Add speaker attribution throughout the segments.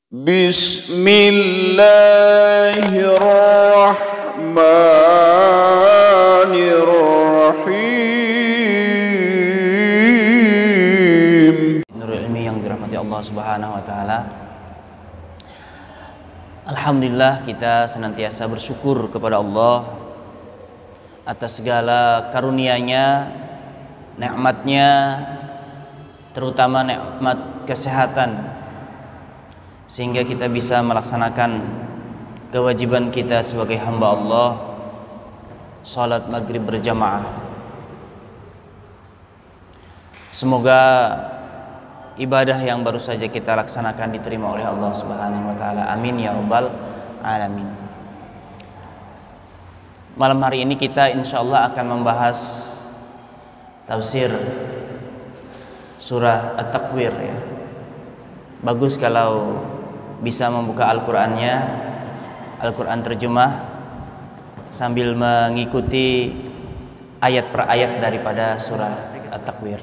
Speaker 1: Bismillahirrahmanirrahim. Nurul ilmi yang dirahmati Allah Subhanahu wa taala. Alhamdulillah, kita senantiasa bersyukur kepada Allah atas segala karunia-Nya, nikmat-Nya, terutama nikmat kesehatan, sehingga kita bisa melaksanakan kewajiban kita sebagai hamba Allah, salat maghrib berjamaah. Semoga ibadah yang baru saja kita laksanakan diterima oleh Allah Subhanahu wa taala. Amin ya rabbal alamin. Malam hari ini kita insyaallah akan membahas tafsir surah At-Takwir ya. Bagus kalau bisa membuka Al-Qur'annya, Al-Qur'an terjemah, sambil mengikuti ayat per ayat daripada surah At-Takwir.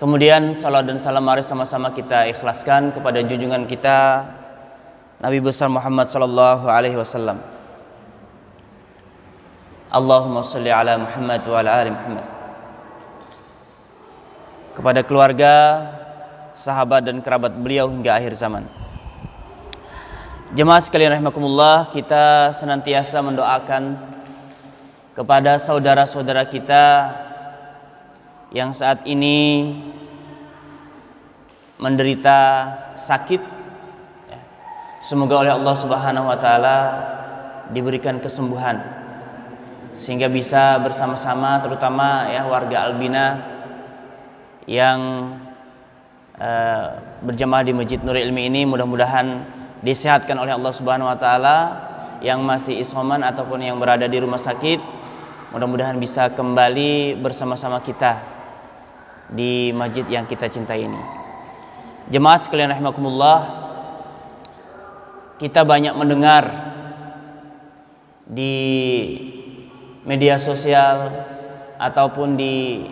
Speaker 1: Kemudian salat dan salam mari sama-sama kita ikhlaskan kepada junjungan kita Nabi besar Muhammad sallallahu alaihi wasallam. Allahumma shalli ala Muhammad wa ala ali Muhammad. Kepada keluarga, sahabat dan kerabat beliau hingga akhir zaman. Jemaah sekalian rahimakumullah, kita senantiasa mendoakan kepada saudara-saudara kita yang saat ini menderita sakit. Semoga oleh Allah Subhanahu wa taala diberikan kesembuhan sehingga bisa bersama-sama, terutama ya warga Albina yang berjamaah di Masjid Nurul Ilmi ini, mudah-mudahan disehatkan oleh Allah Subhanahu wa taala. Yang masih isoman ataupun yang berada di rumah sakit, mudah-mudahan bisa kembali bersama-sama kita di masjid yang kita cintai ini. Jemaah sekalian rahimakumullah, kita banyak mendengar di media sosial ataupun di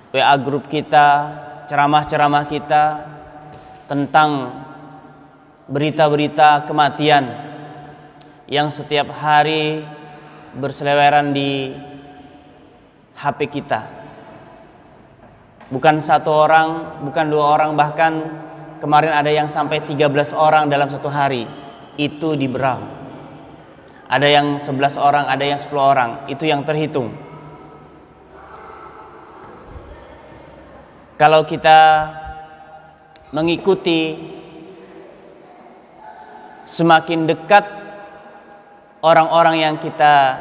Speaker 1: WA grup kita, ceramah-ceramah kita tentang berita-berita kematian yang setiap hari berseliweran di HP kita. Bukan satu orang, bukan dua orang, bahkan kemarin ada yang sampai 13 orang dalam satu hari itu di Berau. Ada yang 11 orang, ada yang 10 orang, itu yang terhitung. Kalau kita mengikuti, semakin dekat orang-orang yang kita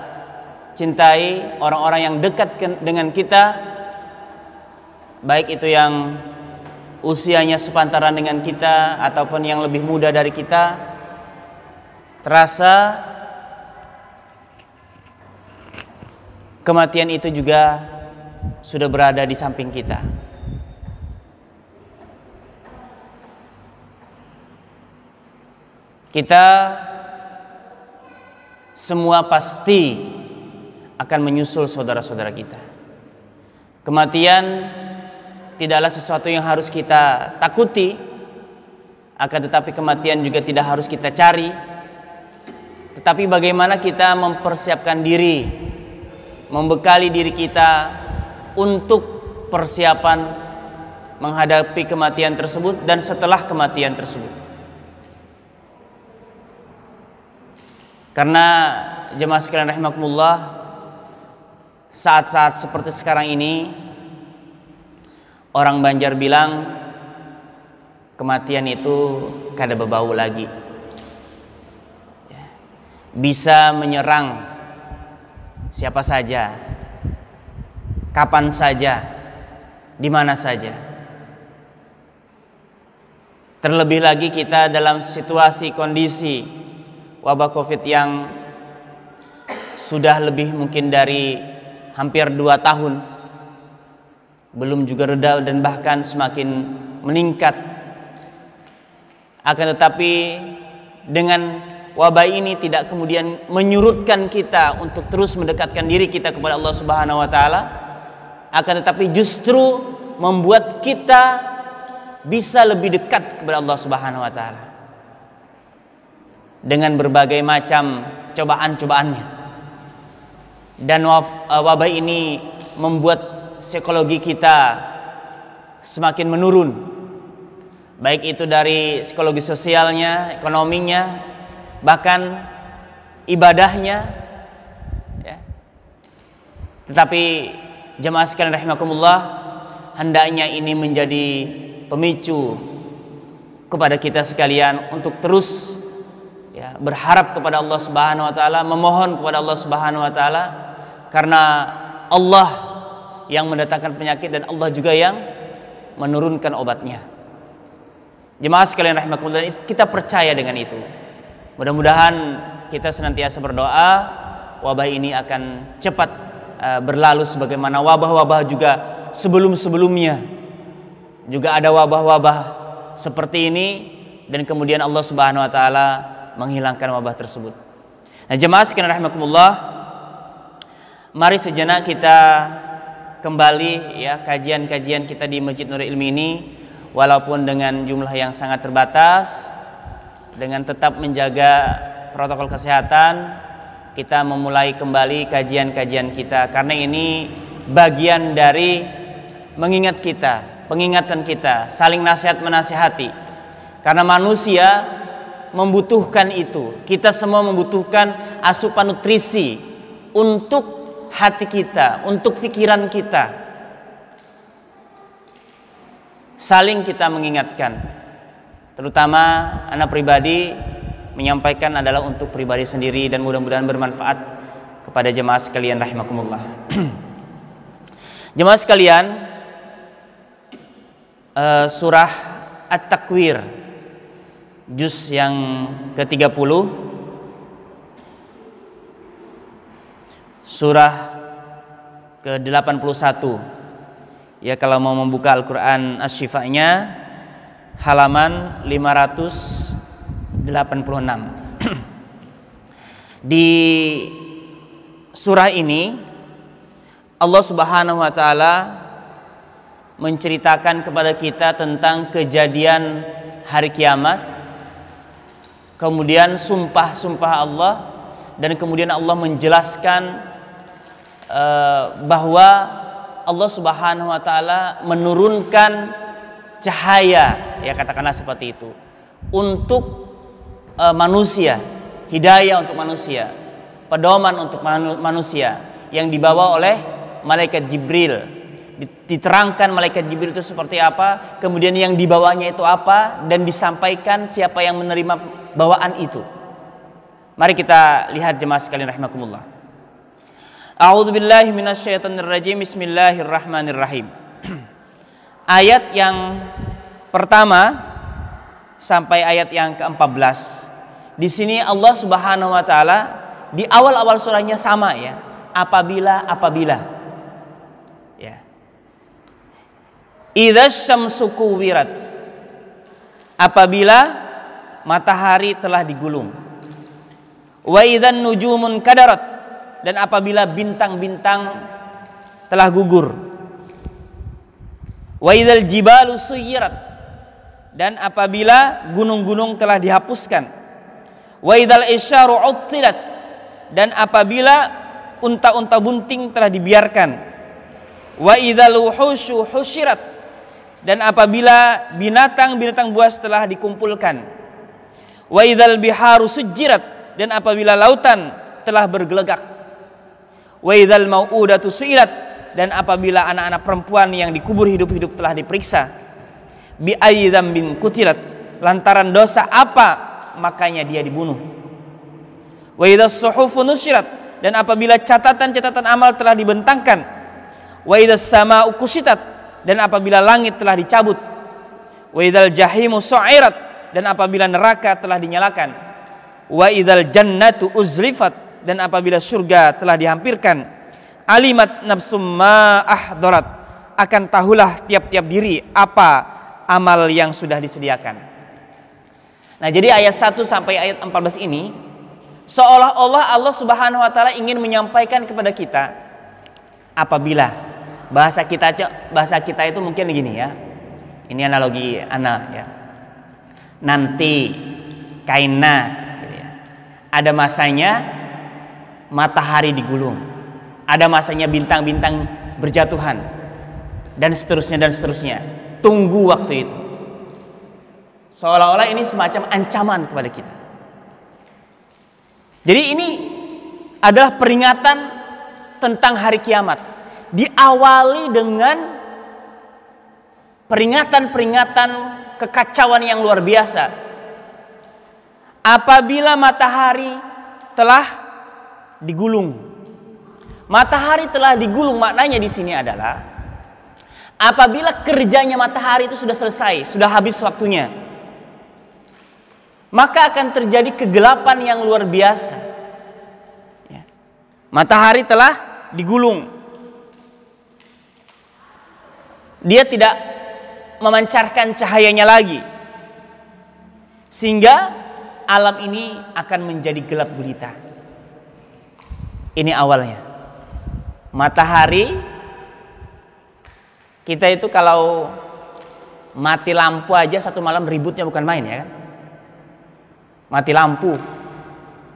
Speaker 1: cintai, orang-orang yang dekat dengan kita, baik itu yang usianya sepantaran dengan kita ataupun yang lebih muda dari kita, terasa kematian itu juga sudah berada di samping kita. Kita semua pasti akan menyusul saudara-saudara kita. Kematian tidaklah sesuatu yang harus kita takuti, akan tetapi kematian juga tidak harus kita cari. Tetapi bagaimana kita mempersiapkan diri, membekali diri kita untuk persiapan menghadapi kematian tersebut dan setelah kematian tersebut. Karena jemaah sekalian rahimakumullah, saat-saat seperti sekarang ini, orang Banjar bilang kematian itu kada bebau lagi, bisa menyerang siapa saja, kapan saja, di mana saja. Terlebih lagi kita dalam situasi kondisi wabah Covid yang sudah lebih mungkin dari hampir 2 tahun, belum juga reda dan bahkan semakin meningkat. Akan tetapi dengan wabah ini tidak kemudian menyurutkan kita untuk terus mendekatkan diri kita kepada Allah Subhanahu wa taala, akan tetapi justru membuat kita bisa lebih dekat kepada Allah Subhanahu wa taala dengan berbagai macam cobaan-cobaannya. Dan wabah ini membuat psikologi kita semakin menurun, baik itu dari psikologi sosialnya, ekonominya, bahkan ibadahnya, ya. Tetapi jemaah sekalian rahimakumullah, hendaknya ini menjadi pemicu kepada kita sekalian untuk terus, ya, berharap kepada Allah Subhanahu wa taala, memohon kepada Allah Subhanahu wa taala, karena Allah yang mendatangkan penyakit dan Allah juga yang menurunkan obatnya. Jemaah sekalian rahimakumullah, kita percaya dengan itu. Mudah-mudahan kita senantiasa berdoa wabah ini akan cepat berlalu, sebagaimana wabah-wabah juga sebelum-sebelumnya juga ada wabah-wabah seperti ini, dan kemudian Allah Subhanahu wa taala menghilangkan wabah tersebut. Nah, jemaah sekalian rahimakumullah, mari sejenak kita kembali, ya, kajian-kajian kita di Masjid Nurul Ilmi ini, walaupun dengan jumlah yang sangat terbatas, dengan tetap menjaga protokol kesehatan, kita memulai kembali kajian-kajian kita, karena ini bagian dari mengingat kita, pengingatan kita, saling nasihat menasihati. Karena manusia membutuhkan itu. Kita semua membutuhkan asupan nutrisi untuk hati kita, untuk pikiran kita. Saling kita mengingatkan. Terutama anak pribadi menyampaikan adalah untuk pribadi sendiri, dan mudah-mudahan bermanfaat kepada jemaah sekalian rahimakumullah. Jemaah sekalian, surah At-Takwir juz yang ke-30, surah ke-81. Ya, kalau mau membuka Al-Qur'an Asy-Syifa'nya halaman 586. Di surah ini Allah Subhanahu wa taala menceritakan kepada kita tentang kejadian hari kiamat, kemudian sumpah-sumpah Allah, dan kemudian Allah menjelaskan bahwa Allah Subhanahu wa taala menurunkan cahaya, ya katakanlah seperti itu, untuk manusia, hidayah untuk manusia, pedoman untuk manusia yang dibawa oleh malaikat Jibril. Diterangkan malaikat Jibril itu seperti apa, kemudian yang dibawanya itu apa, dan disampaikan siapa yang menerima bawaan itu. Mari kita lihat jemaah sekalian rahimakumullah. A'udzubillahi minasyaitonirrajim. Bismillahirrahmanirrahim. Ayat yang pertama sampai ayat yang ke-14. Di sini Allah Subhanahu wa taala di awal-awal surahnya sama, ya. Apabila. Ya. Idzas syamsu kuwirat. Apabila matahari telah digulung. Wa idzan nujumun kadarat. Dan apabila bintang-bintang telah gugur. Wa idzal jibalu suyirat. Dan apabila gunung-gunung telah dihapuskan. Wa idzal isyaru uttilat. Dan apabila unta-unta bunting telah dibiarkan. Wa idzal wuhusyu husyirat. Dan apabila binatang-binatang buas telah dikumpulkan. Wa idzal biharu sujjirat. Dan apabila lautan telah bergelegak. Wa idzal mau'udatu su'ilat. Dan apabila anak-anak perempuan yang dikubur hidup-hidup telah diperiksa. Bi ayyi dzambin qutilat. Lantaran dosa apa makanya dia dibunuh. Wa idzas suhufu nusyirat. Dan apabila catatan-catatan amal telah dibentangkan. Wa idzas samaa'u kusyitat. Dan apabila langit telah dicabut. Wa idzal jahimu su'irat. Dan apabila neraka telah dinyalakan. Wa idzal jannatu uzlifat. Dan apabila surga telah dihampirkan. Alimat nafsum ma ahdarat. Akan tahulah tiap-tiap diri apa amal yang sudah disediakan. Nah, jadi ayat 1 sampai ayat 14 ini seolah-olah Allah Subhanahu wa taala ingin menyampaikan kepada kita apabila Bahasa kita itu mungkin gini ya. Ini analogi anak ya. Nanti kaina gitu ya. Ada masanya matahari digulung. Ada masanya bintang-bintang berjatuhan dan seterusnya. Tunggu waktu itu. Seolah-olah ini semacam ancaman kepada kita. Jadi ini adalah peringatan tentang hari kiamat. Diawali dengan peringatan kekacauan yang luar biasa. Apabila matahari telah digulung. Matahari telah digulung maknanya di sini adalah apabila kerjanya matahari itu sudah selesai, sudah habis waktunya, maka akan terjadi kegelapan yang luar biasa. Ya. Matahari telah digulung. Dia tidak memancarkan cahayanya lagi. Sehingga alam ini akan menjadi gelap gulita. Ini awalnya. Matahari, kita itu kalau mati lampu aja satu malam ributnya bukan main ya kan. Mati lampu,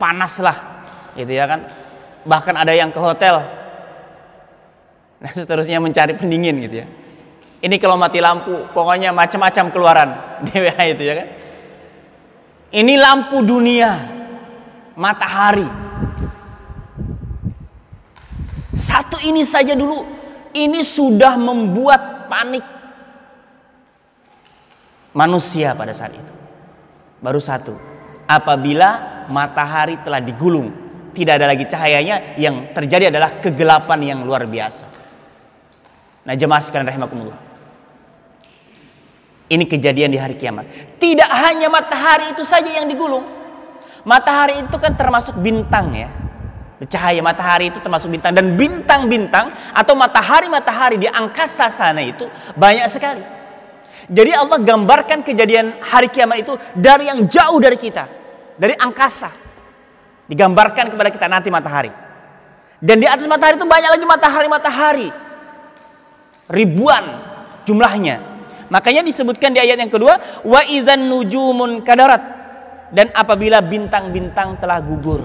Speaker 1: panas lah gitu ya kan. Bahkan ada yang ke hotel, nah seterusnya mencari pendingin gitu ya. Ini kalau mati lampu pokoknya macam-macam keluaran di WA itu ya kan. Ini lampu dunia, matahari. Satu ini saja dulu, ini sudah membuat panik manusia pada saat itu. Baru satu, apabila matahari telah digulung, tidak ada lagi cahayanya, yang terjadi adalah kegelapan yang luar biasa. Nah jemaah sekalian rahimakumullah, ini kejadian di hari kiamat. Tidak hanya matahari itu saja yang digulung. Matahari itu kan termasuk bintang ya. Cahaya matahari itu termasuk bintang, dan bintang-bintang atau matahari-matahari di angkasa sana itu banyak sekali. Jadi Allah gambarkan kejadian hari kiamat itu dari yang jauh dari kita, dari angkasa. Digambarkan kepada kita nanti matahari. Dan di atas matahari itu banyak lagi matahari-matahari. Ribuan jumlahnya. Makanya disebutkan di ayat yang kedua, wa idzan nujumun kadarat, dan apabila bintang-bintang telah gugur.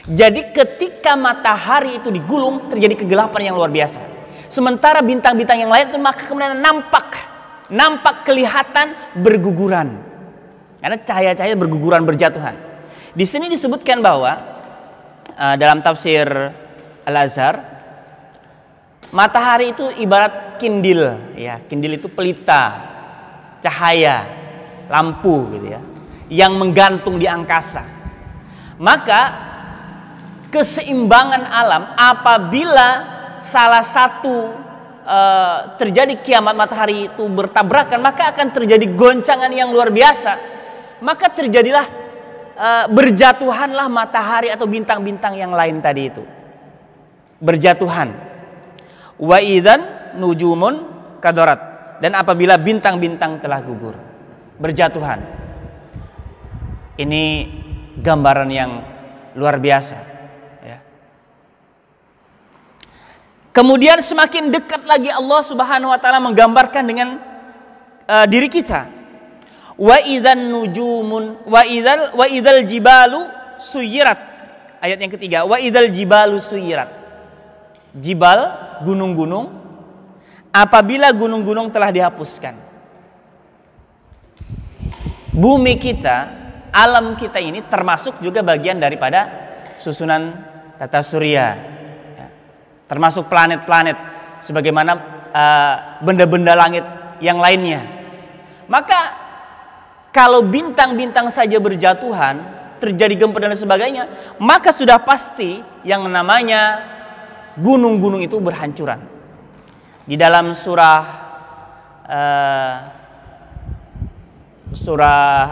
Speaker 1: Jadi ketika matahari itu digulung terjadi kegelapan yang luar biasa. Sementara bintang-bintang yang lain itu maka kemudian nampak kelihatan berguguran. Karena cahaya-cahaya berguguran berjatuhan. Di sini disebutkan bahwa dalam tafsir Al-Azhar, matahari itu ibarat kindil ya. Kindil itu pelita cahaya lampu gitu ya, yang menggantung di angkasa. Maka keseimbangan alam apabila salah satu terjadi kiamat, matahari itu bertabrakan, maka akan terjadi goncangan yang luar biasa. Maka terjadilah berjatuhanlah matahari atau bintang-bintang yang lain tadi itu. Berjatuhan. Wa idzan nujumun kadarat, dan apabila bintang-bintang telah gugur, berjatuhan. Ini gambaran yang luar biasa. Kemudian semakin dekat lagi Allah Subhanahu wa taala menggambarkan dengan diri kita. Wa idzan nujumun wa idzal jibalu suyirat. Ayat yang ketiga, wa idzal jibalu suyirat. Jibal, gunung-gunung, apabila gunung-gunung telah dihapuskan. Bumi kita, alam kita ini termasuk juga bagian daripada susunan tata surya. Termasuk planet-planet, sebagaimana benda-benda langit yang lainnya. Maka kalau bintang-bintang saja berjatuhan, terjadi gempa dan sebagainya, maka sudah pasti yang namanya gunung-gunung itu berhancuran. Di dalam surah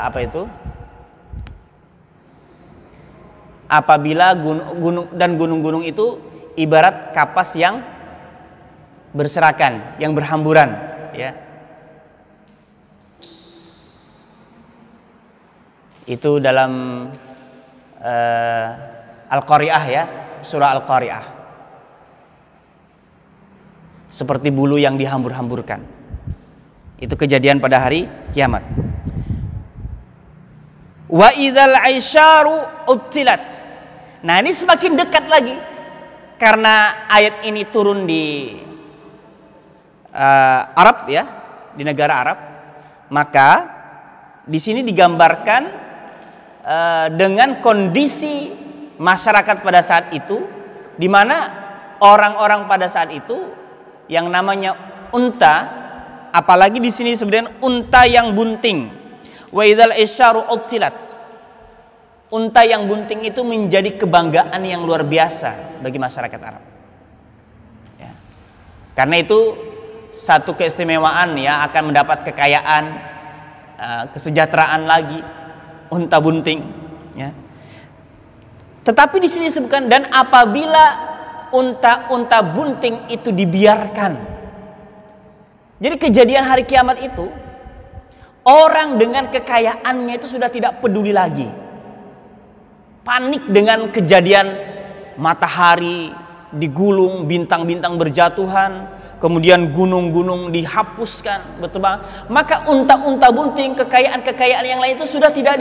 Speaker 1: apa itu? Apabila gunung-gunung itu ibarat kapas yang berserakan, yang berhamburan, ya. Itu dalam Al-Qari'ah ya, surah Al-Qari'ah. seperti bulu yang dihambur-hamburkan. Itu kejadian pada hari kiamat. Wa idzal aisyaru uttilat. Nah, ini semakin dekat lagi karena ayat ini turun di Arab ya, di negara Arab. Maka di sini digambarkan dengan kondisi masyarakat pada saat itu, di mana orang-orang pada saat itu yang namanya unta, apalagi di sini sebenarnya unta yang bunting. Wa idzal isyaru uttilat. Unta yang bunting itu menjadi kebanggaan yang luar biasa bagi masyarakat Arab. Ya. Karena itu satu keistimewaan ya, akan mendapat kekayaan, kesejahteraan lagi unta bunting. Ya. Tetapi di sini disebutkan dan apabila unta-unta bunting itu dibiarkan. Jadi kejadian hari kiamat itu, orang dengan kekayaannya itu sudah tidak peduli lagi. Panik dengan kejadian matahari digulung, bintang-bintang berjatuhan, kemudian gunung-gunung dihapuskan, berterbang. Maka unta-unta bunting, kekayaan-kekayaan yang lain itu sudah tidak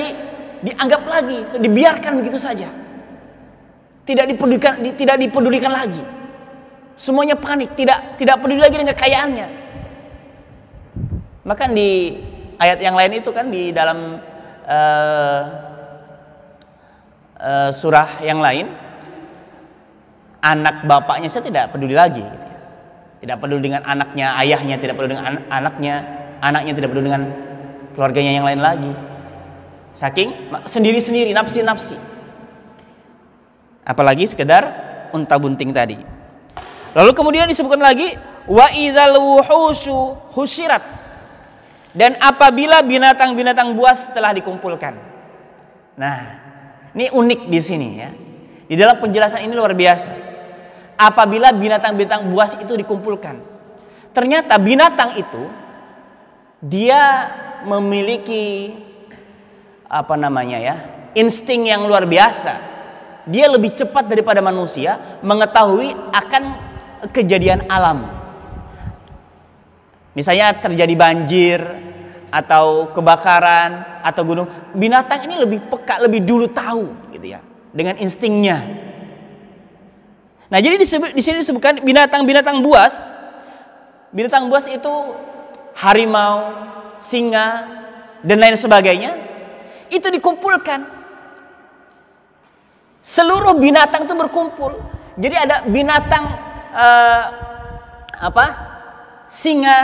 Speaker 1: dianggap lagi, dibiarkan begitu saja. Tidak dipedulikan lagi. Semuanya panik, tidak peduli lagi dengan kekayaannya. Maka di ayat yang lain itu kan di dalam surah yang lain, anak bapaknya saya tidak peduli lagi, tidak peduli dengan anaknya, ayahnya tidak peduli dengan anaknya, anaknya tidak peduli dengan keluarganya yang lain lagi. Saking sendiri-sendiri, nafsi-nafsi. Apalagi sekedar unta bunting tadi. Lalu kemudian disebutkan lagi wa idzal wuhushu husyirat. Dan apabila binatang-binatang buas telah dikumpulkan. Nah, ini unik di sini ya. Di dalam penjelasan ini luar biasa. Apabila binatang-binatang buas itu dikumpulkan, ternyata binatang itu dia memiliki insting yang luar biasa. Dia lebih cepat daripada manusia mengetahui akan kejadian alam. Misalnya terjadi banjir atau kebakaran atau gunung, binatang ini lebih peka, lebih dulu tahu gitu ya, dengan instingnya. Nah, jadi di sini disebutkan binatang-binatang buas. Binatang buas itu harimau, singa dan lain sebagainya. Itu dikumpulkan. Seluruh binatang itu berkumpul. Jadi ada binatang singa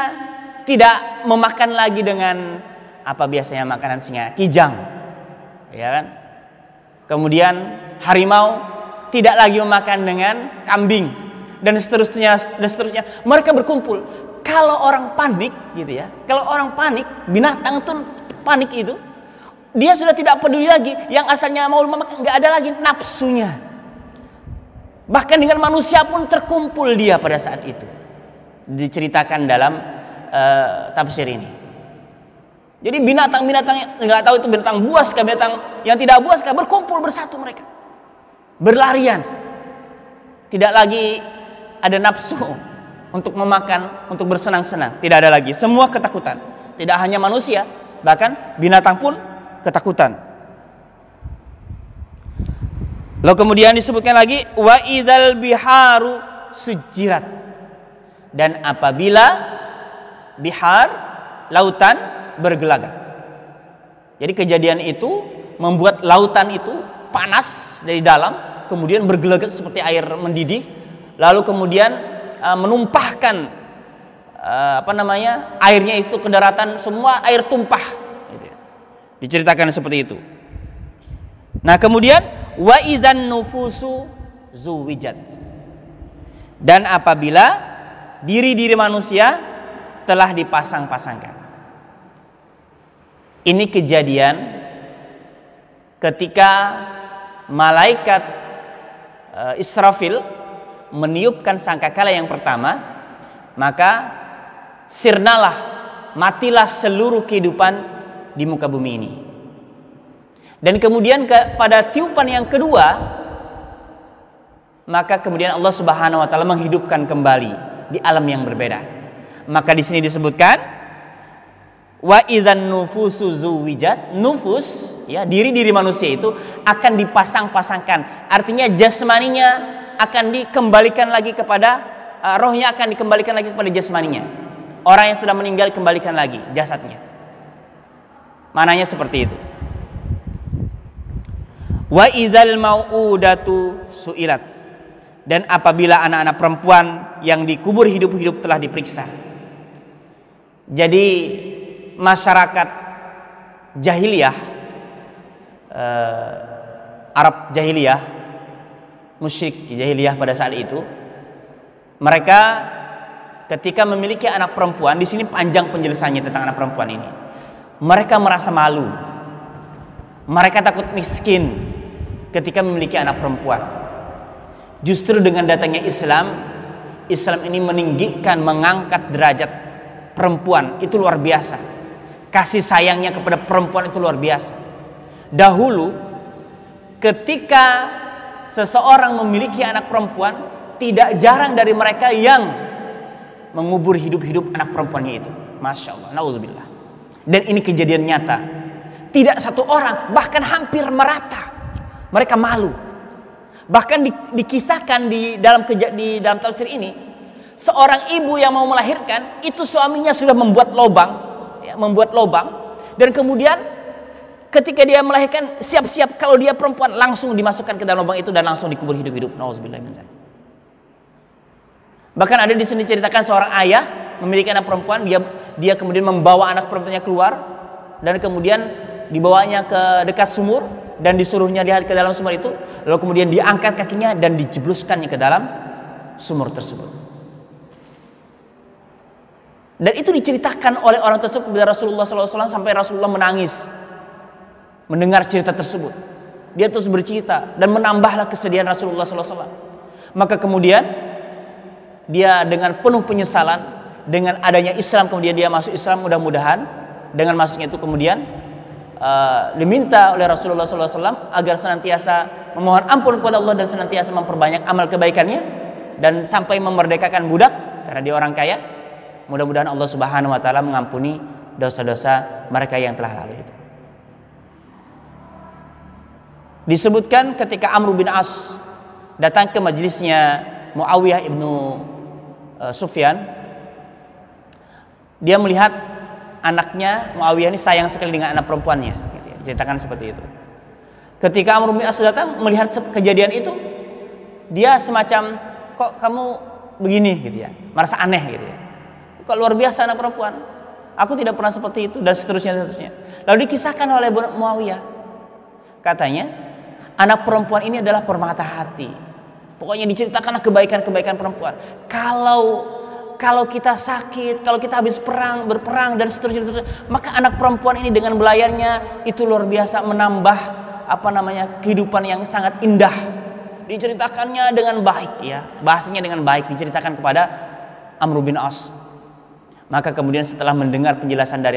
Speaker 1: tidak memakan lagi dengan apa biasanya makanan singa, kijang, ya kan? Kemudian harimau tidak lagi memakan dengan kambing dan seterusnya dan seterusnya. Mereka berkumpul. Kalau orang panik gitu ya, kalau orang panik, binatang itu panik itu, dia sudah tidak peduli lagi. Yang asalnya mau memakan, nggak ada lagi nafsunya. Bahkan dengan manusia pun terkumpul dia pada saat itu. Diceritakan dalam tafsir ini. Jadi binatang-binatang yang nggak tahu itu binatang buas kah, binatang yang tidak buas kah, berkumpul bersatu mereka. Berlarian. Tidak lagi ada nafsu untuk memakan, untuk bersenang-senang. Tidak ada lagi. Semua ketakutan. Tidak hanya manusia, bahkan binatang pun ketakutan. Lalu kemudian disebutkan lagi wa idzal biharu sujirat. Dan apabila bihar, lautan bergelagat. Jadi kejadian itu membuat lautan itu panas dari dalam, kemudian bergelagat seperti air mendidih, lalu kemudian menumpahkan airnya itu ke daratan, semua air tumpah. Gitu ya. Diceritakan seperti itu. Nah, kemudian wa idzan nufusu zuwijat. Dan apabila diri-diri manusia telah dipasang-pasangkan. Ini kejadian ketika malaikat Israfil meniupkan sangkakala yang pertama, maka sirnalah, matilah seluruh kehidupan di muka bumi ini. Dan kemudian pada tiupan yang kedua, maka kemudian Allah Subhanahu wa taala menghidupkan kembali di alam yang berbeda. Maka di sini disebutkan wa idzan nufusu zuwijat, nufus ya, diri-diri manusia itu akan dipasang-pasangkan. Artinya jasmaninya akan dikembalikan lagi kepada rohnya akan dikembalikan lagi kepada jasmaninya. Orang yang sudah meninggal kembalikan lagi jasadnya. Mananya seperti itu. Wa idzal mau'udatu su'ilat. Dan apabila anak-anak perempuan yang dikubur hidup-hidup telah diperiksa. Jadi masyarakat jahiliyah, Arab jahiliyah, musyrik jahiliyah pada saat itu, mereka ketika memiliki anak perempuan, di sini panjang penjelasannya tentang anak perempuan ini. Mereka merasa malu, mereka takut miskin ketika memiliki anak perempuan. Justru dengan datangnya Islam, Islam ini meninggikan, mengangkat derajat perempuan, itu luar biasa. Kasih sayangnya kepada perempuan itu luar biasa. Dahulu ketika seseorang memiliki anak perempuan, tidak jarang dari mereka yang mengubur hidup-hidup anak perempuannya itu. Masya Allah, na'udzubillah. Dan ini kejadian nyata. Tidak satu orang, bahkan hampir merata. Mereka malu. Bahkan dikisahkan di dalam tafsir ini, seorang ibu yang mau melahirkan itu suaminya sudah membuat lubang, dan kemudian ketika dia melahirkan siap-siap kalau dia perempuan langsung dimasukkan ke dalam lubang itu dan langsung dikubur hidup-hidup. Nauzubillah min dzalik. Bahkan ada di sini ceritakan seorang ayah memiliki anak perempuan, dia kemudian membawa anak perempuannya keluar dan kemudian dibawanya ke dekat sumur dan disuruhnya lihat ke dalam sumur itu, lalu kemudian diangkat kakinya dan dijebluskannya ke dalam sumur tersebut. Dan itu diceritakan oleh orang tersebut kepada Rasulullah SAW sampai Rasulullah menangis mendengar cerita tersebut. Dia terus bercerita dan menambahlah kesedihan Rasulullah SAW. Maka kemudian dia dengan penuh penyesalan, dengan adanya Islam kemudian dia masuk Islam, mudah-mudahan dengan masuknya itu kemudian diminta oleh Rasulullah SAW agar senantiasa memohon ampun kepada Allah dan senantiasa memperbanyak amal kebaikannya dan sampai memerdekakan budak karena dia orang kaya. Mudah-mudahan Allah Subhanahu wa taala mengampuni dosa-dosa mereka yang telah lalu itu. Disebutkan ketika Amr bin As datang ke majelisnya Muawiyah ibnu Sufyan, dia melihat anaknya Muawiyah ini sayang sekali dengan anak perempuannya, gitu ya. Ceritakan seperti itu. Ketika Amr bin As datang melihat kejadian itu, dia semacam, kok kamu begini, gitu ya, merasa aneh, gitu ya. Kok luar biasa anak perempuan, aku tidak pernah seperti itu, dan seterusnya. Lalu dikisahkan oleh Muawiyah, katanya anak perempuan ini adalah permata hati. Pokoknya diceritakanlah kebaikan-kebaikan perempuan. Kalau kita sakit, kalau kita habis berperang dan seterusnya, maka anak perempuan ini dengan belayarnya itu luar biasa menambah kehidupan yang sangat indah. Diceritakannya dengan baik, ya, bahasanya dengan baik diceritakan kepada Amr bin As. Maka kemudian setelah mendengar penjelasan dari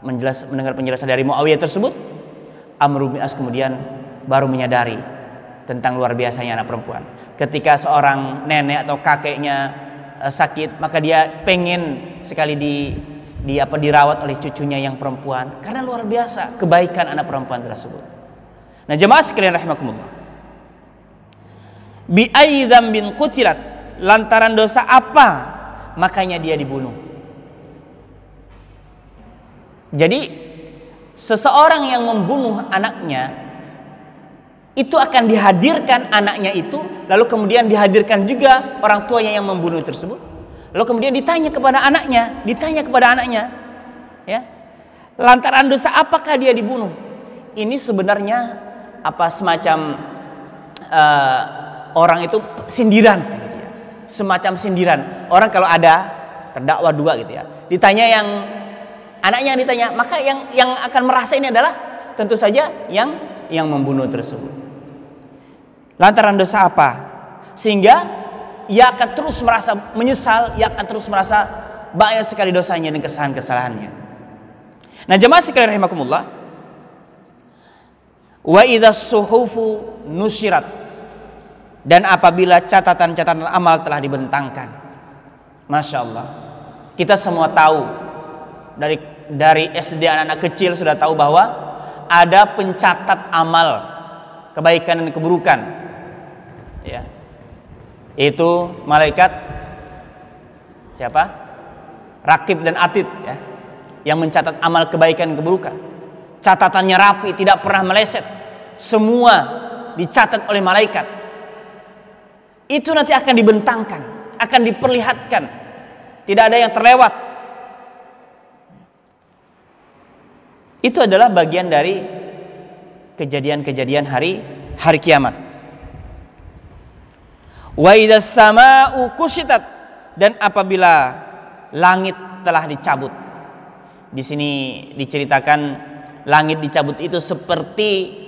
Speaker 1: mendengar penjelasan dari Muawiyah tersebut, Amr bin As kemudian baru menyadari tentang luar biasanya anak perempuan. Ketika seorang nenek atau kakeknya sakit, maka dia pengen sekali dirawat oleh cucunya yang perempuan karena luar biasa kebaikan anak perempuan tersebut. Nah, jemaah sekalian rahimakumullah. Bi ayyi dzambin qutilat, lantaran dosa apa makanya dia dibunuh. Jadi seseorang yang membunuh anaknya itu akan dihadirkan anaknya itu, lalu kemudian dihadirkan juga orang tuanya yang membunuh tersebut. Lalu kemudian ditanya kepada anaknya, ya, lantaran dosa apakah dia dibunuh? Ini sebenarnya semacam orang itu sindiran, gitu ya. Semacam sindiran. Orang kalau ada terdakwa dua, gitu ya, ditanya yang anaknya ditanya, maka yang akan merasa ini adalah tentu saja yang membunuh tersebut. Lantaran dosa apa? Sehingga ia akan terus merasa menyesal, ia akan terus merasa banyak sekali dosanya dan kesalahan-kesalahannya. Nah, jemaah sekalian rahimakumullah, wa idza suhufu nusyirat, dan apabila catatan-catatan amal telah dibentangkan. Masya Allah, kita semua tahu dari SD, anak-anak kecil sudah tahu bahwa ada pencatat amal kebaikan dan keburukan, ya, itu malaikat siapa? Rakib dan Atid, ya, yang mencatat amal kebaikan dan keburukan. Catatannya rapi, tidak pernah meleset, semua dicatat oleh malaikat. Itu nanti akan dibentangkan, akan diperlihatkan, tidak ada yang terlewat. Itu adalah bagian dari kejadian-kejadian hari kiamat. Wa idzas samaa'u kushitat, dan apabila langit telah dicabut. Di sini diceritakan langit dicabut itu seperti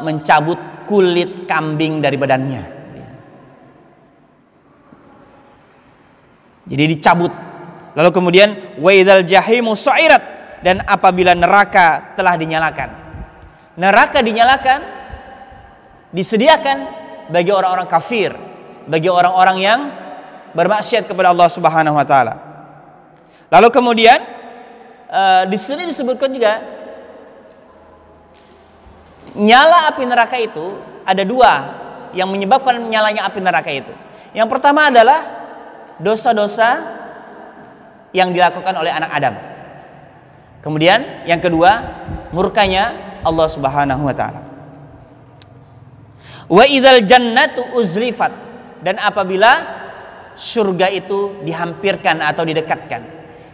Speaker 1: mencabut kulit kambing dari badannya. Jadi dicabut. Lalu kemudian wa idzal jahimu su'irat, dan apabila neraka telah dinyalakan. Neraka dinyalakan, disediakan bagi orang-orang kafir, bagi orang-orang yang bermaksiat kepada Allah Subhanahu wa taala. Lalu kemudian di sini disebutkan juga nyala api neraka itu ada dua yang menyebabkan nyalanya api neraka itu. Yang pertama adalah dosa-dosa yang dilakukan oleh anak Adam. Kemudian yang kedua, murkanya Allah Subhanahu wa taala. Wa idzal jannatu uzlifat, dan apabila surga itu dihampirkan atau didekatkan,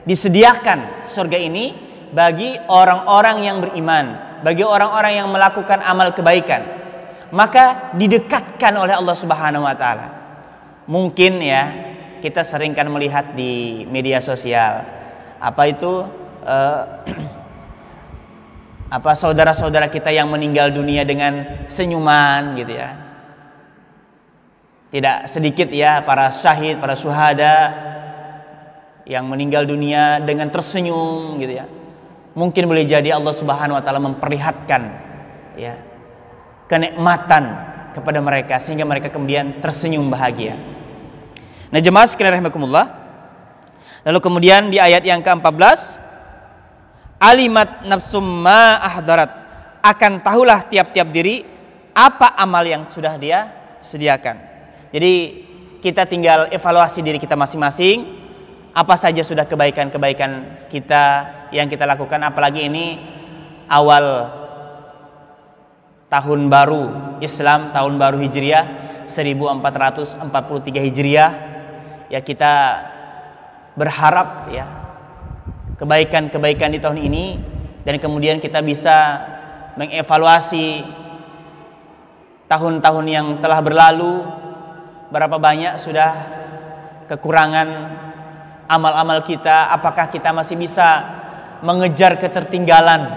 Speaker 1: disediakan surga ini bagi orang-orang yang beriman, bagi orang-orang yang melakukan amal kebaikan, maka didekatkan oleh Allah Subhanahu wa taala. Mungkin ya, kita sering kan melihat di media sosial saudara-saudara kita yang meninggal dunia dengan senyuman gitu ya. Tidak sedikit ya para syahid, para syuhada yang meninggal dunia dengan tersenyum gitu ya. Mungkin boleh jadi Allah Subhanahu wa taala memperlihatkan ya kenikmatan kepada mereka sehingga mereka kemudian tersenyum bahagia. Nah, jemaah sekalian rahimakumullah. Lalu kemudian di ayat yang ke-14, alimat nafsum ma ahdarat, akan tahulah tiap-tiap diri apa amal yang sudah dia sediakan. Jadi kita tinggal evaluasi diri kita masing-masing, apa saja sudah kebaikan-kebaikan kita yang kita lakukan, apalagi ini awal tahun baru Islam, tahun baru Hijriah 1443 Hijriah. Ya, kita berharap ya kebaikan-kebaikan di tahun ini, dan kemudian kita bisa mengevaluasi tahun-tahun yang telah berlalu, berapa banyak sudah kekurangan amal-amal kita, apakah kita masih bisa mengejar ketertinggalan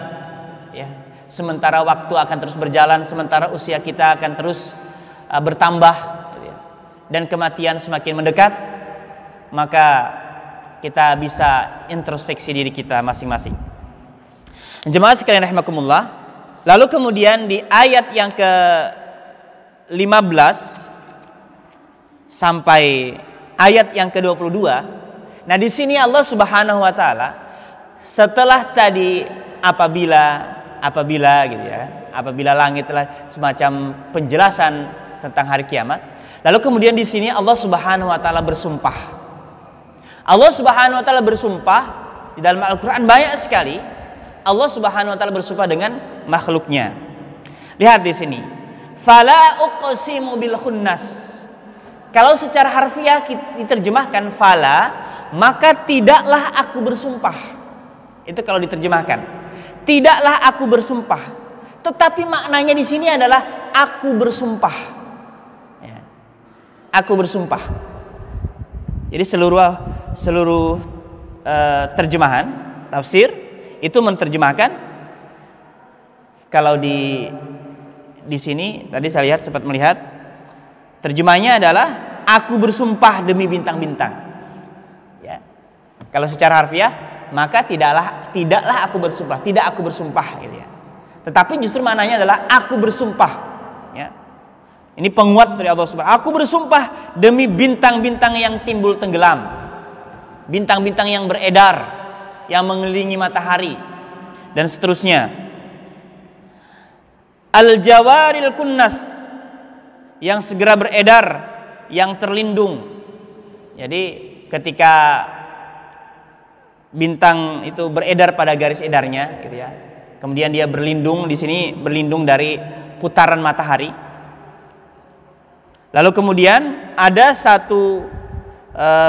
Speaker 1: ya, sementara waktu akan terus berjalan, sementara usia kita akan terus bertambah gitu ya, dan kematian semakin mendekat. Maka kita bisa introspeksi diri kita masing-masing. Jemaah sekalian rahimakumullah. Lalu kemudian di ayat yang ke-15 sampai ayat yang ke-22. Nah, di sini Allah Subhanahu wa taala setelah tadi apabila gitu ya, apabila langit telah semacam penjelasan tentang hari kiamat, lalu kemudian di sini Allah Subhanahu wa taala bersumpah. Allah Subhanahu wa taala bersumpah di dalam Al-Qur'an banyak sekali. Allah Subhanahu wa taala bersumpah dengan makhluknya. Lihat di sini. Fala uqsimu bil khunnas. Kalau secara harfiah diterjemahkan fala, maka tidaklah aku bersumpah. Itu kalau diterjemahkan. Tidaklah aku bersumpah. Tetapi maknanya di sini adalah aku bersumpah. Ya. Aku bersumpah. Jadi seluruh terjemahan tafsir itu menerjemahkan, kalau di sini tadi saya lihat, sempat melihat terjemahnya adalah aku bersumpah demi bintang-bintang ya. Kalau secara harfiah maka tidaklah aku bersumpah, tidak aku bersumpah gitu ya. Tetapi justru maknanya adalah aku bersumpah, ya. Ini penguat dari Allah Subhanahu. Aku bersumpah demi bintang-bintang yang timbul tenggelam, bintang-bintang yang beredar, yang mengelilingi matahari, dan seterusnya. Al-jawaril kunnas, yang segera beredar, yang terlindung. Jadi ketika bintang itu beredar pada garis edarnya, gitu ya. Kemudian dia berlindung, di sini berlindung dari putaran matahari. Lalu kemudian ada satu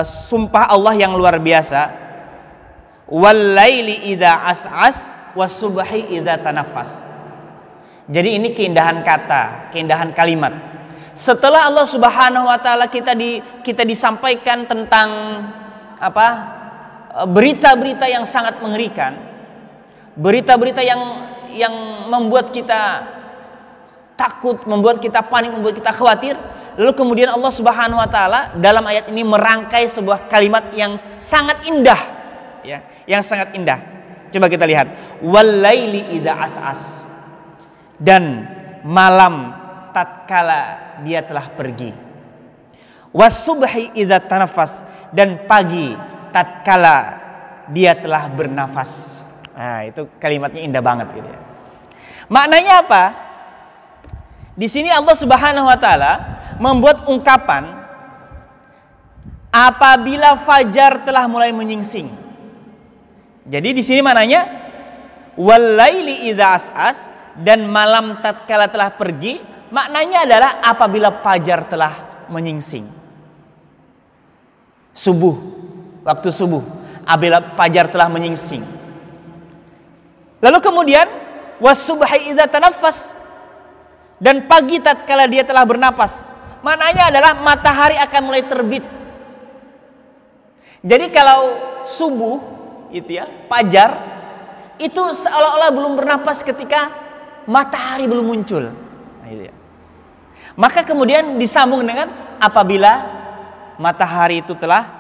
Speaker 1: sumpah Allah yang luar biasa. Wal-laili idza as'as was-subhi idza tanaffas. Jadi ini keindahan kata, keindahan kalimat. Setelah Allah Subhanahu wa taala kita disampaikan tentang berita-berita yang sangat mengerikan, berita-berita yang membuat kita takut, membuat kita panik, membuat kita khawatir. Lalu kemudian Allah Subhanahu wa taala dalam ayat ini merangkai sebuah kalimat yang sangat indah, ya, yang sangat indah. Coba kita lihat. Wal-laili idza as'as. Dan malam tatkala dia telah pergi. Was-subhi idza tanaffas. Dan pagi tatkala dia telah bernafas. Nah, itu kalimatnya indah banget gitu ya. Maknanya apa? Di sini Allah Subhanahu wa taala membuat ungkapan apabila fajar telah mulai menyingsing. Jadi di sini maknanya wal-laili idza as'as, dan malam tatkala telah pergi, maknanya adalah apabila fajar telah menyingsing. Subuh, waktu subuh, apabila fajar telah menyingsing. Lalu kemudian was-subhi idza tanaffas, dan pagi tatkala dia telah bernapas. Maknanya adalah matahari akan mulai terbit. Jadi kalau subuh itu ya, fajar itu seolah-olah belum bernapas ketika matahari belum muncul. Nah, itu ya. Maka kemudian disambung dengan apabila matahari itu telah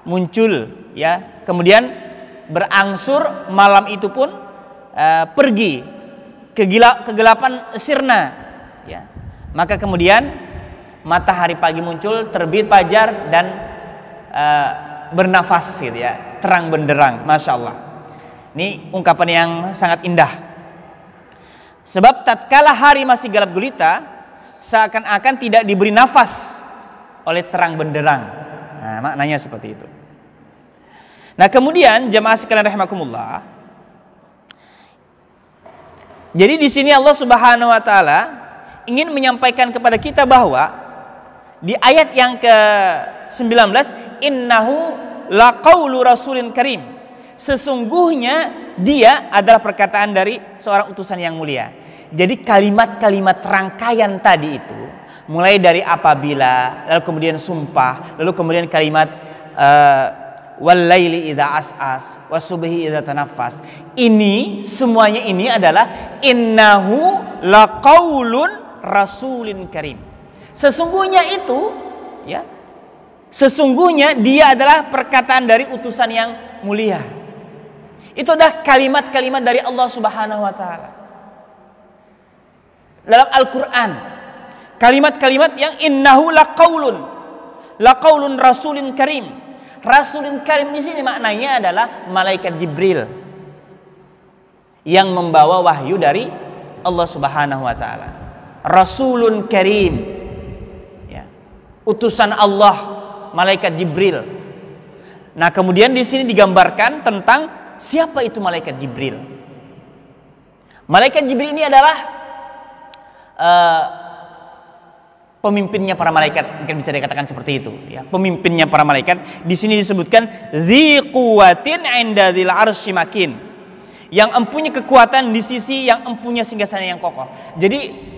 Speaker 1: muncul, ya. Kemudian berangsur malam itu pun pergi kegelapan sirna, ya. Maka kemudian matahari pagi muncul, terbit fajar, dan bernafas gitu ya, terang benderang. Masya Allah. Ini ungkapan yang sangat indah. Sebab tatkala hari masih gelap gulita, seakan-akan tidak diberi nafas oleh terang benderang. Nah, maknanya seperti itu. Nah, kemudian jemaah sekalian rahimakumullah. Jadi di sini Allah Subhanahu wa taala ingin menyampaikan kepada kita bahwa di ayat yang ke-19, innahu laqaulu rasulin karim. Sesungguhnya dia adalah perkataan dari seorang utusan yang mulia. Jadi kalimat-kalimat rangkaian tadi itu, mulai dari apabila, lalu kemudian sumpah, lalu kemudian kalimat wal-laili idza as'as was-subhi idza tanaffas. Ini semuanya ini adalah innahu laqaulun rasulin karim. Sesungguhnya itu, ya, sesungguhnya dia adalah perkataan dari utusan yang mulia. Itu adalah kalimat-kalimat dari Allah Subhanahu wa taala. Dalam Al-Qur'an, kalimat-kalimat yang innahu laqaulun rasulin karim. Rasulin karim di sini maknanya adalah malaikat Jibril yang membawa wahyu dari Allah Subhanahu wa taala. Rasulun karim, utusan Allah, malaikat Jibril. Nah, kemudian di sini digambarkan tentang siapa itu malaikat Jibril. Malaikat Jibril ini adalah pemimpinnya para malaikat, mungkin bisa dikatakan seperti itu, ya. Pemimpinnya para malaikat. Di sini disebutkan dzi quwwatin 'inda dzil 'arsy makin, yang empunya kekuatan di sisi yang empunya singgasana yang kokoh. Jadi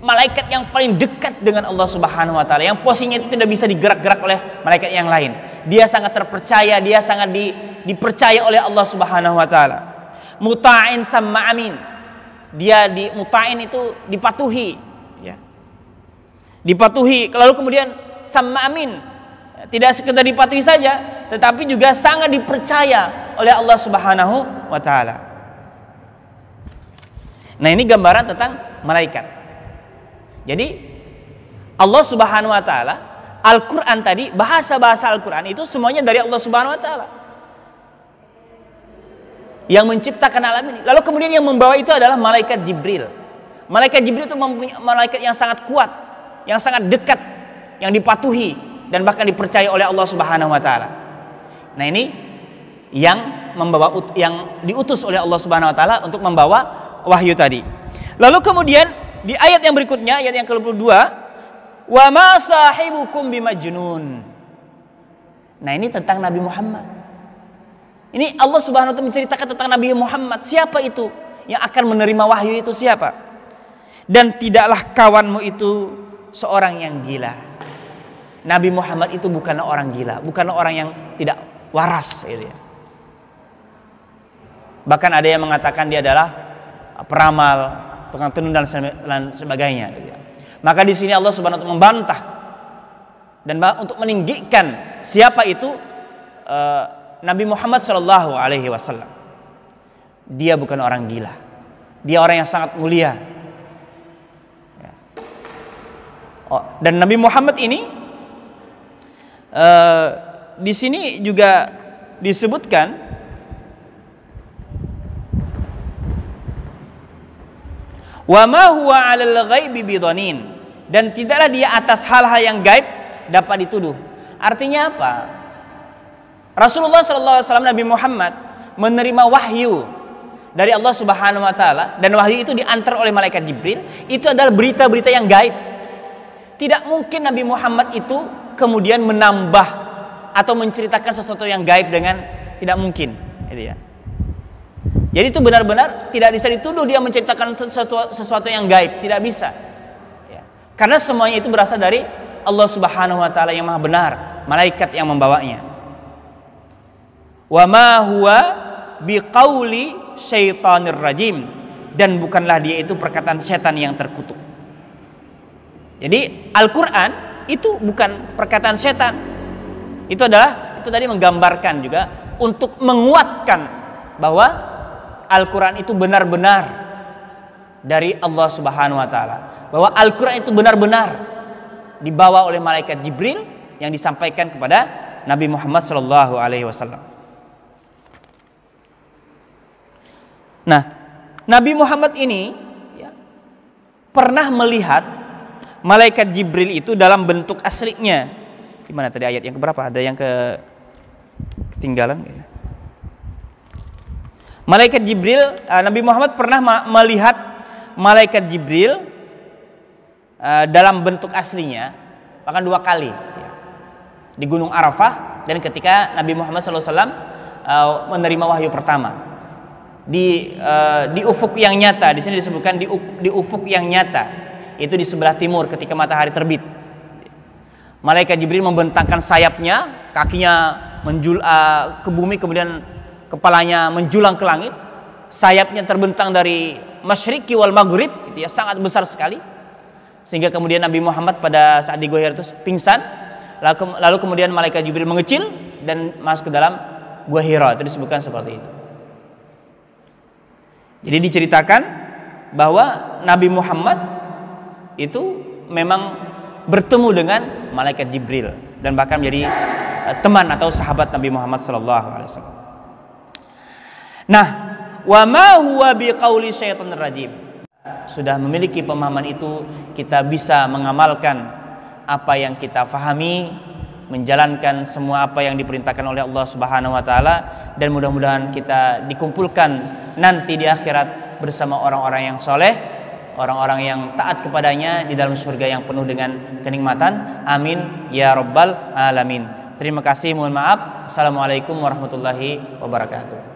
Speaker 1: malaikat yang paling dekat dengan Allah Subhanahu wa taala, yang posisinya itu tidak bisa digerak-gerak oleh malaikat yang lain. Dia sangat terpercaya, dia sangat dipercaya oleh Allah Subhanahu wa taala. Muta'in tsamma amin. Dia muta'in itu dipatuhi, ya. Dipatuhi, lalu kemudian tsamma amin. Tidak sekedar dipatuhi saja, tetapi juga sangat dipercaya oleh Allah Subhanahu wa taala. Nah, ini gambaran tentang malaikat. Jadi Allah Subhanahu wa taala, Al-Qur'an tadi, bahasa-bahasa Al-Qur'an itu semuanya dari Allah Subhanahu wa taala yang menciptakan alam ini. Lalu kemudian yang membawa itu adalah malaikat Jibril. Malaikat Jibril itu malaikat yang sangat kuat, yang sangat dekat, yang dipatuhi dan bahkan dipercaya oleh Allah Subhanahu wa taala. Nah, ini yang membawa, yang diutus oleh Allah Subhanahu wa taala untuk membawa wahyu tadi. Lalu kemudian di ayat yang berikutnya, ayat yang ke-22, wa ma sahibukum bimajnun. Nah, ini tentang Nabi Muhammad. Ini Allah Subhanahu wa taala menceritakan tentang Nabi Muhammad. Siapa itu yang akan menerima wahyu itu, siapa? Dan tidaklah kawanmu itu seorang yang gila. Nabi Muhammad itu bukanlah orang gila, bukanlah orang yang tidak waras gitu ya. Bahkan ada yang mengatakan dia adalah peramal, tukang tenun dan sebagainya gitu ya. Maka di sini Allah Subhanahu wa taala membantah dan untuk meninggikan siapa itu Nabi Muhammad sallallahu alaihi wasallam. Dia bukan orang gila. Dia orang yang sangat mulia. Ya. Dan Nabi Muhammad ini di sini juga disebutkan wa ma huwa 'alal ghaibi bidhanin, dan tidaklah dia atas hal-hal yang gaib dapat dituduh. Artinya apa? Rasulullah SAW, Nabi Muhammad menerima wahyu dari Allah Subhanahu wa taala, dan wahyu itu diantar oleh malaikat Jibril. Itu adalah berita-berita yang gaib. Tidak mungkin Nabi Muhammad itu kemudian menambah atau menceritakan sesuatu yang gaib dengan tidak mungkin, gitu ya. Jadi itu benar-benar tidak bisa dituduh dia menceritakan sesuatu yang gaib, tidak bisa. Ya. Karena semuanya itu berasal dari Allah Subhanahu wa taala yang Maha benar, malaikat yang membawanya. Wa ma huwa biqauli syaitanir rajim, dan bukanlah dia itu perkataan setan yang terkutuk. Jadi Al-Qur'an itu bukan perkataan setan. Itu tadi menggambarkan juga untuk menguatkan bahwa Al-Quran itu benar-benar dari Allah Subhanahu wa taala, bahwa Al-Quran itu benar-benar dibawa oleh malaikat Jibril yang disampaikan kepada Nabi Muhammad sallallahu alaihi wasallam. Nah, Nabi Muhammad ini ya, pernah melihat malaikat Jibril itu dalam bentuk aslinya. Gimana tadi ayat yang keberapa? Ada yang ketinggalan ya? Malaikat Jibril, Nabi Muhammad pernah melihat malaikat Jibril dalam bentuk aslinya bahkan 2 kali ya, di Gunung Arafah dan ketika Nabi Muhammad SAW menerima wahyu pertama di ufuk yang nyata. Di sini disebutkan di ufuk yang nyata, itu di sebelah timur ketika matahari terbit. Malaikat Jibril membentangkan sayapnya, kakinya ke bumi, kemudian kepalanya menjulang ke langit, sayapnya terbentang dari masyriqi wal maghrib, gitu ya, sangat besar sekali, sehingga kemudian Nabi Muhammad pada saat di Gua Hira itu pingsan, lalu kemudian malaikat Jibril mengecil dan masuk ke dalam Gua Hira. Itu disebutkan seperti itu. Jadi diceritakan bahwa Nabi Muhammad itu memang bertemu dengan malaikat Jibril dan bahkan menjadi teman atau sahabat Nabi Muhammad SAW. Nah, wa ma huwa biqauli syaitonir rajim. Sudah memiliki pemahaman itu, kita bisa mengamalkan apa yang kita fahami, menjalankan semua apa yang diperintahkan oleh Allah Subhanahu wa taala, dan mudah-mudahan kita dikumpulkan nanti di akhirat bersama orang-orang yang soleh, orang-orang yang taat kepadanya di dalam surga yang penuh dengan kenikmatan. Amin ya rabbal alamin. Terima kasih, mohon maaf. Assalamualaikum warahmatullahi wabarakatuh.